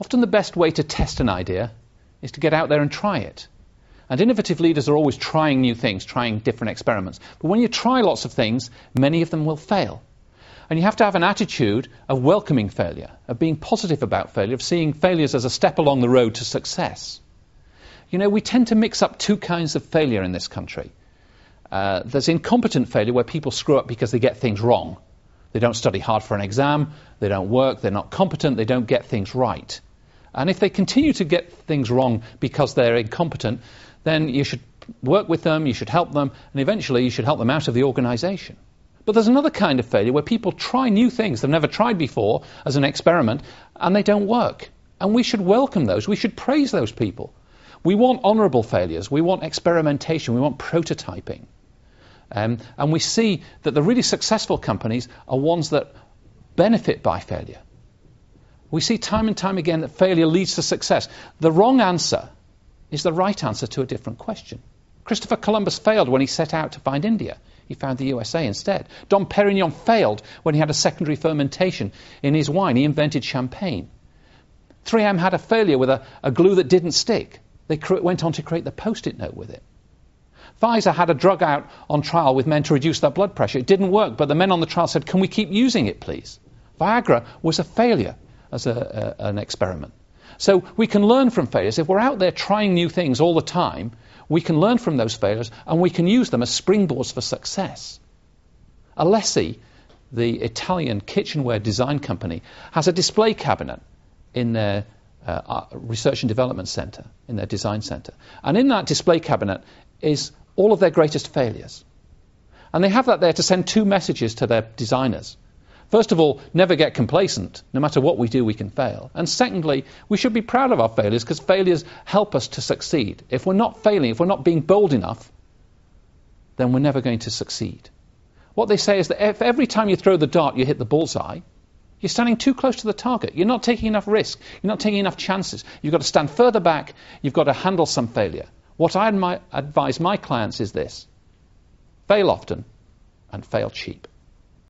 Often the best way to test an idea is to get out there and try it. And innovative leaders are always trying new things, trying different experiments. But when you try lots of things, many of them will fail. And you have to have an attitude of welcoming failure, of being positive about failure, of seeing failures as a step along the road to success. You know, we tend to mix up two kinds of failure in this country. There's incompetent failure, where people screw up because they get things wrong. They don't study hard for an exam, they don't work, they're not competent, they don't get things right. And if they continue to get things wrong because they're incompetent, then you should work with them, you should help them, and eventually you should help them out of the organisation. But there's another kind of failure where people try new things they've never tried before as an experiment, and they don't work. And we should welcome those, we should praise those people. We want honourable failures, we want experimentation, we want prototyping. And we see that the really successful companies are ones that benefit by failure. We see time and time again that failure leads to success. The wrong answer is the right answer to a different question. Christopher Columbus failed when he set out to find India. He found the USA instead. Dom Perignon failed when he had a secondary fermentation in his wine. He invented champagne. 3M had a failure with a glue that didn't stick. They went on to create the Post-it note with it. Pfizer had a drug out on trial with men to reduce their blood pressure. It didn't work, but the men on the trial said, "Can we keep using it, please?" Viagra was a failure as an experiment. So we can learn from failures. If we're out there trying new things all the time, we can learn from those failures and we can use them as springboards for success. Alessi, the Italian kitchenware design company, has a display cabinet in their research and development centre, in their design centre. And in that display cabinet is all of their greatest failures. And they have that there to send two messages to their designers. First of all, never get complacent. No matter what we do, we can fail. And secondly, we should be proud of our failures, because failures help us to succeed. If we're not failing, if we're not being bold enough, then we're never going to succeed. What they say is that if every time you throw the dart, you hit the bullseye, you're standing too close to the target. You're not taking enough risk. You're not taking enough chances. You've got to stand further back. You've got to handle some failure. What I advise my clients is this: fail often and fail cheap.